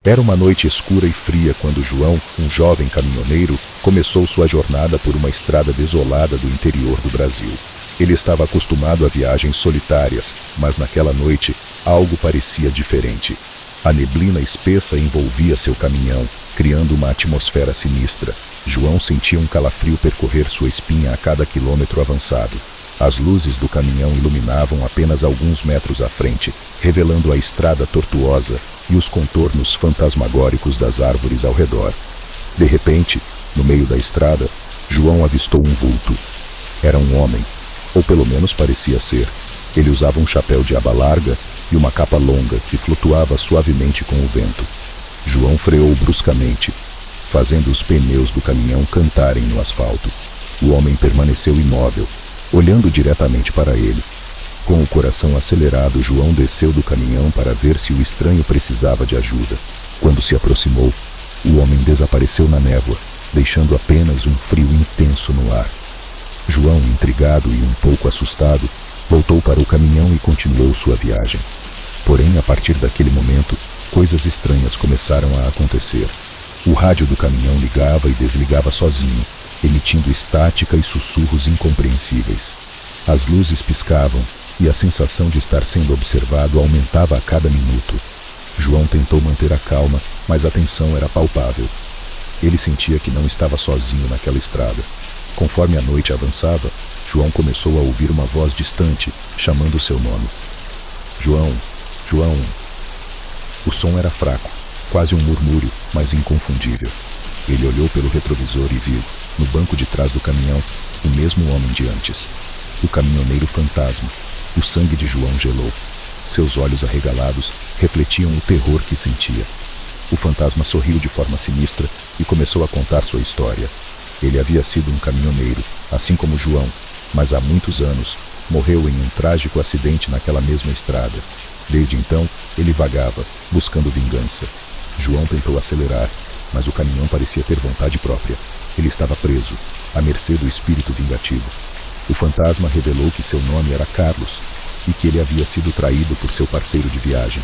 Era uma noite escura e fria quando João, um jovem caminhoneiro, começou sua jornada por uma estrada desolada do interior do Brasil. Ele estava acostumado a viagens solitárias, mas naquela noite algo parecia diferente. A neblina espessa envolvia seu caminhão, criando uma atmosfera sinistra. João sentia um calafrio percorrer sua espinha a cada quilômetro avançado. As luzes do caminhão iluminavam apenas alguns metros à frente, revelando a estrada tortuosa e os contornos fantasmagóricos das árvores ao redor. De repente, no meio da estrada, João avistou um vulto. Era um homem, ou pelo menos parecia ser. Ele usava um chapéu de aba larga e uma capa longa que flutuava suavemente com o vento. João freou bruscamente, fazendo os pneus do caminhão cantarem no asfalto. O homem permaneceu imóvel, olhando diretamente para ele. Com o coração acelerado, João desceu do caminhão para ver se o estranho precisava de ajuda. Quando se aproximou, o homem desapareceu na névoa, deixando apenas um frio intenso no ar. João, intrigado e um pouco assustado, voltou para o caminhão e continuou sua viagem. Porém, a partir daquele momento, coisas estranhas começaram a acontecer. O rádio do caminhão ligava e desligava sozinho, emitindo estática e sussurros incompreensíveis. As luzes piscavam e a sensação de estar sendo observado aumentava a cada minuto. João tentou manter a calma, mas a tensão era palpável. Ele sentia que não estava sozinho naquela estrada. Conforme a noite avançava, João começou a ouvir uma voz distante, chamando seu nome. João, João. O som era fraco, quase um murmúrio, mas inconfundível. Ele olhou pelo retrovisor e viu, no banco de trás do caminhão, o mesmo homem de antes. O caminhoneiro fantasma. O sangue de João gelou. Seus olhos arregalados refletiam o terror que sentia. O fantasma sorriu de forma sinistra e começou a contar sua história. Ele havia sido um caminhoneiro, assim como João, mas há muitos anos morreu em um trágico acidente naquela mesma estrada. Desde então, ele vagava, buscando vingança. João tentou acelerar, mas o caminhão parecia ter vontade própria. Ele estava preso, à mercê do espírito vingativo. O fantasma revelou que seu nome era Carlos e que ele havia sido traído por seu parceiro de viagem,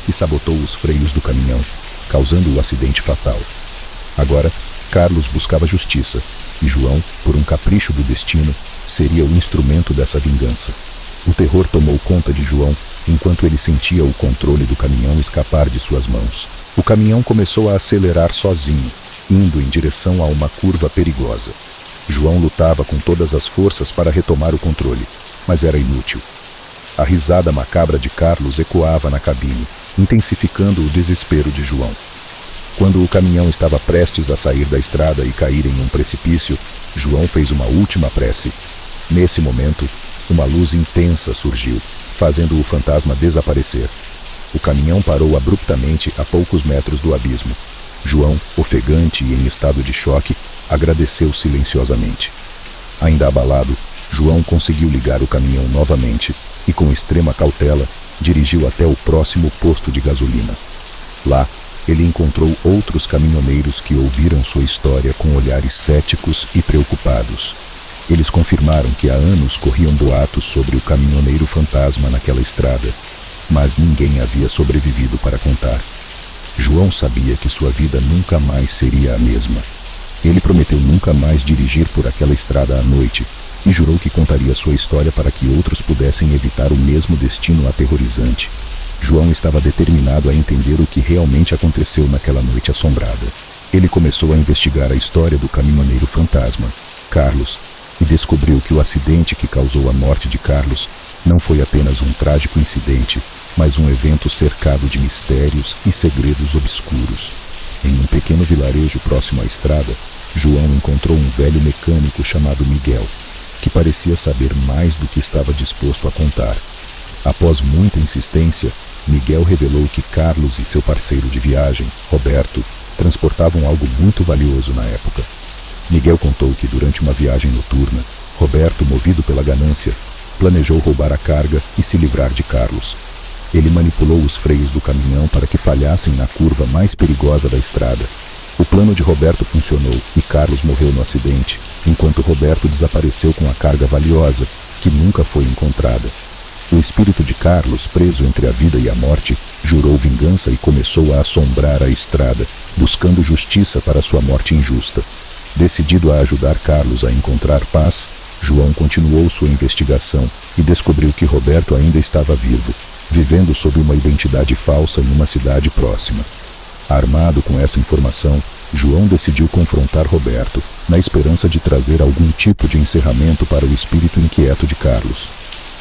que sabotou os freios do caminhão, causando o acidente fatal. Agora, Carlos buscava justiça e João, por um capricho do destino, seria o instrumento dessa vingança. O terror tomou conta de João enquanto ele sentia o controle do caminhão escapar de suas mãos. O caminhão começou a acelerar sozinho, indo em direção a uma curva perigosa. João lutava com todas as forças para retomar o controle, mas era inútil. A risada macabra de Carlos ecoava na cabine, intensificando o desespero de João. Quando o caminhão estava prestes a sair da estrada e cair em um precipício, João fez uma última prece. Nesse momento, uma luz intensa surgiu, fazendo o fantasma desaparecer. O caminhão parou abruptamente a poucos metros do abismo. João, ofegante e em estado de choque, agradeceu silenciosamente. Ainda abalado, João conseguiu ligar o caminhão novamente e, com extrema cautela, dirigiu até o próximo posto de gasolina. Lá, ele encontrou outros caminhoneiros que ouviram sua história com olhares céticos e preocupados. Eles confirmaram que há anos corriam boatos sobre o caminhoneiro fantasma naquela estrada, mas ninguém havia sobrevivido para contar. João sabia que sua vida nunca mais seria a mesma. Ele prometeu nunca mais dirigir por aquela estrada à noite e jurou que contaria sua história para que outros pudessem evitar o mesmo destino aterrorizante. João estava determinado a entender o que realmente aconteceu naquela noite assombrada. Ele começou a investigar a história do caminhoneiro fantasma, Carlos, e descobriu que o acidente que causou a morte de Carlos não foi apenas um trágico incidente, mas um evento cercado de mistérios e segredos obscuros. Em um pequeno vilarejo próximo à estrada, João encontrou um velho mecânico chamado Miguel, que parecia saber mais do que estava disposto a contar. Após muita insistência, Miguel revelou que Carlos e seu parceiro de viagem, Roberto, transportavam algo muito valioso na época. Miguel contou que durante uma viagem noturna, Roberto, movido pela ganância, planejou roubar a carga e se livrar de Carlos. Ele manipulou os freios do caminhão para que falhassem na curva mais perigosa da estrada. O plano de Roberto funcionou e Carlos morreu no acidente, enquanto Roberto desapareceu com a carga valiosa, que nunca foi encontrada. O espírito de Carlos, preso entre a vida e a morte, jurou vingança e começou a assombrar a estrada, buscando justiça para sua morte injusta. Decidido a ajudar Carlos a encontrar paz, João continuou sua investigação e descobriu que Roberto ainda estava vivo, vivendo sob uma identidade falsa em uma cidade próxima. Armado com essa informação, João decidiu confrontar Roberto, na esperança de trazer algum tipo de encerramento para o espírito inquieto de Carlos.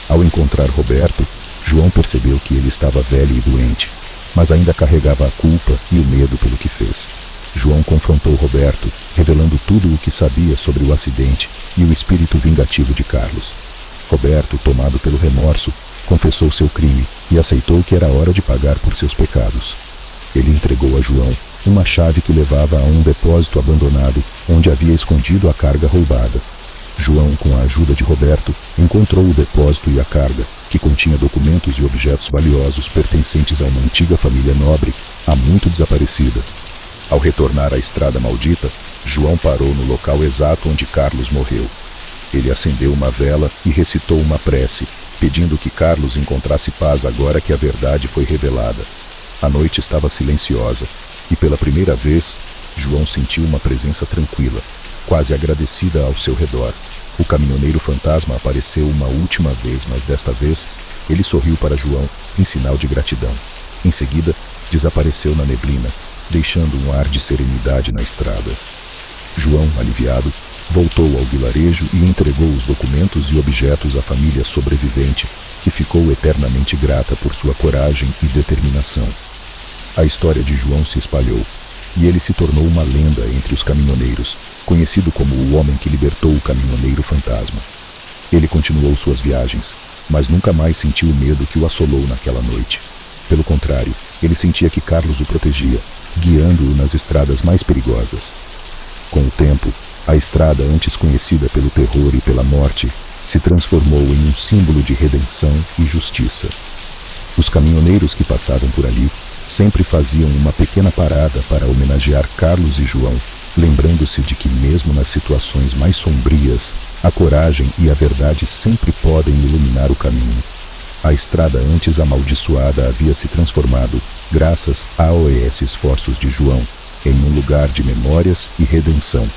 Ao encontrar Roberto, João percebeu que ele estava velho e doente, mas ainda carregava a culpa e o medo pelo que fez. João confrontou Roberto, revelando tudo o que sabia sobre o acidente e o espírito vingativo de Carlos. Roberto, tomado pelo remorso, confessou seu crime e aceitou que era hora de pagar por seus pecados. Ele entregou a João uma chave que levava a um depósito abandonado, onde havia escondido a carga roubada. João, com a ajuda de Roberto, encontrou o depósito e a carga, que continha documentos e objetos valiosos pertencentes a uma antiga família nobre, há muito desaparecida. Ao retornar à estrada maldita, João parou no local exato onde Carlos morreu. Ele acendeu uma vela e recitou uma prece, pedindo que Carlos encontrasse paz agora que a verdade foi revelada. A noite estava silenciosa, e pela primeira vez, João sentiu uma presença tranquila, quase agradecida ao seu redor. O caminhoneiro fantasma apareceu uma última vez, mas desta vez, ele sorriu para João, em sinal de gratidão. Em seguida, desapareceu na neblina, deixando um ar de serenidade na estrada. João, aliviado, voltou ao vilarejo e entregou os documentos e objetos à família sobrevivente, que ficou eternamente grata por sua coragem e determinação. A história de João se espalhou, e ele se tornou uma lenda entre os caminhoneiros, conhecido como o homem que libertou o caminhoneiro fantasma. Ele continuou suas viagens, mas nunca mais sentiu o medo que o assolou naquela noite. Pelo contrário, ele sentia que Carlos o protegia, guiando-o nas estradas mais perigosas. Com o tempo, a estrada antes conhecida pelo terror e pela morte se transformou em um símbolo de redenção e justiça. Os caminhoneiros que passavam por ali sempre faziam uma pequena parada para homenagear Carlos e João, lembrando-se de que mesmo nas situações mais sombrias, a coragem e a verdade sempre podem iluminar o caminho. A estrada antes amaldiçoada havia se transformado, graças a esses esforços de João, em um lugar de memórias e redenção.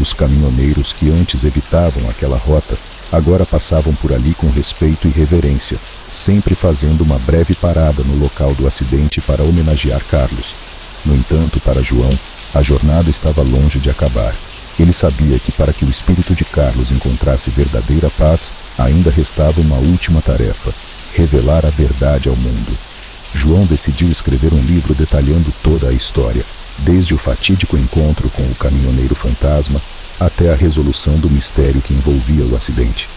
Os caminhoneiros que antes evitavam aquela rota, agora passavam por ali com respeito e reverência, sempre fazendo uma breve parada no local do acidente para homenagear Carlos. No entanto, para João, a jornada estava longe de acabar. Ele sabia que para que o espírito de Carlos encontrasse verdadeira paz, ainda restava uma última tarefa: revelar a verdade ao mundo. João decidiu escrever um livro detalhando toda a história, desde o fatídico encontro com o caminhoneiro fantasma até a resolução do mistério que envolvia o acidente.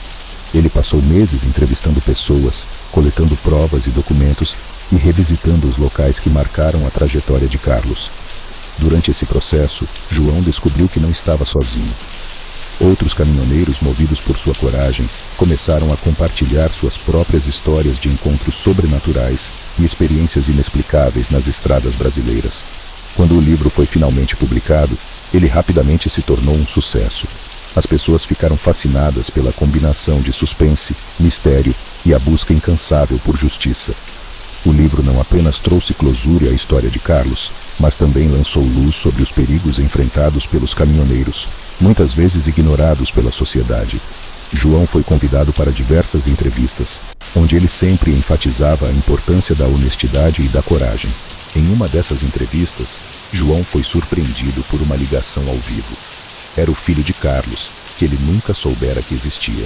Ele passou meses entrevistando pessoas, coletando provas e documentos e revisitando os locais que marcaram a trajetória de Carlos. Durante esse processo, João descobriu que não estava sozinho. Outros caminhoneiros, movidos por sua coragem, começaram a compartilhar suas próprias histórias de encontros sobrenaturais e experiências inexplicáveis nas estradas brasileiras. Quando o livro foi finalmente publicado, ele rapidamente se tornou um sucesso. As pessoas ficaram fascinadas pela combinação de suspense, mistério e a busca incansável por justiça. O livro não apenas trouxe closure à história de Carlos, mas também lançou luz sobre os perigos enfrentados pelos caminhoneiros, muitas vezes ignorados pela sociedade. João foi convidado para diversas entrevistas, onde ele sempre enfatizava a importância da honestidade e da coragem. Em uma dessas entrevistas, João foi surpreendido por uma ligação ao vivo. Era o filho de Carlos, que ele nunca soubera que existia.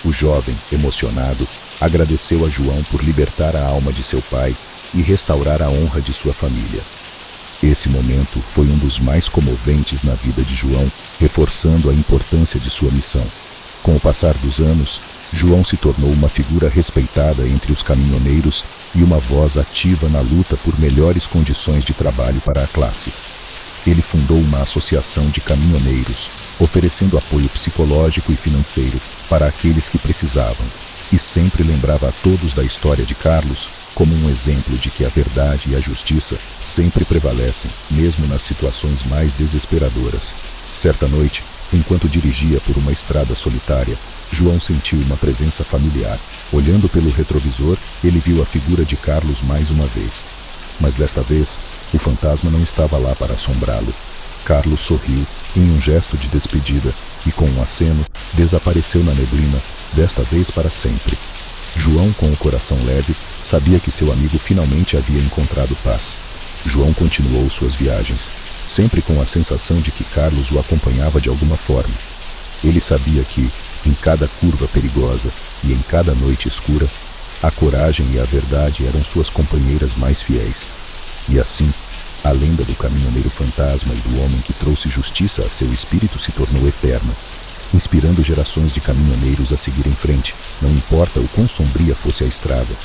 O jovem, emocionado, agradeceu a João por libertar a alma de seu pai e restaurar a honra de sua família. Esse momento foi um dos mais comoventes na vida de João, reforçando a importância de sua missão. Com o passar dos anos, João se tornou uma figura respeitada entre os caminhoneiros e uma voz ativa na luta por melhores condições de trabalho para a classe. Ele fundou uma associação de caminhoneiros, oferecendo apoio psicológico e financeiro para aqueles que precisavam, e sempre lembrava a todos da história de Carlos como um exemplo de que a verdade e a justiça sempre prevalecem, mesmo nas situações mais desesperadoras. Certa noite, enquanto dirigia por uma estrada solitária, João sentiu uma presença familiar. Olhando pelo retrovisor, ele viu a figura de Carlos mais uma vez. Mas desta vez, o fantasma não estava lá para assombrá-lo. Carlos sorriu, em um gesto de despedida, e com um aceno, desapareceu na neblina, desta vez para sempre. João, com o coração leve, sabia que seu amigo finalmente havia encontrado paz. João continuou suas viagens, sempre com a sensação de que Carlos o acompanhava de alguma forma. Ele sabia que, em cada curva perigosa e em cada noite escura, a coragem e a verdade eram suas companheiras mais fiéis. E assim, a lenda do caminhoneiro fantasma e do homem que trouxe justiça a seu espírito se tornou eterna, inspirando gerações de caminhoneiros a seguir em frente, não importa o quão sombria fosse a estrada.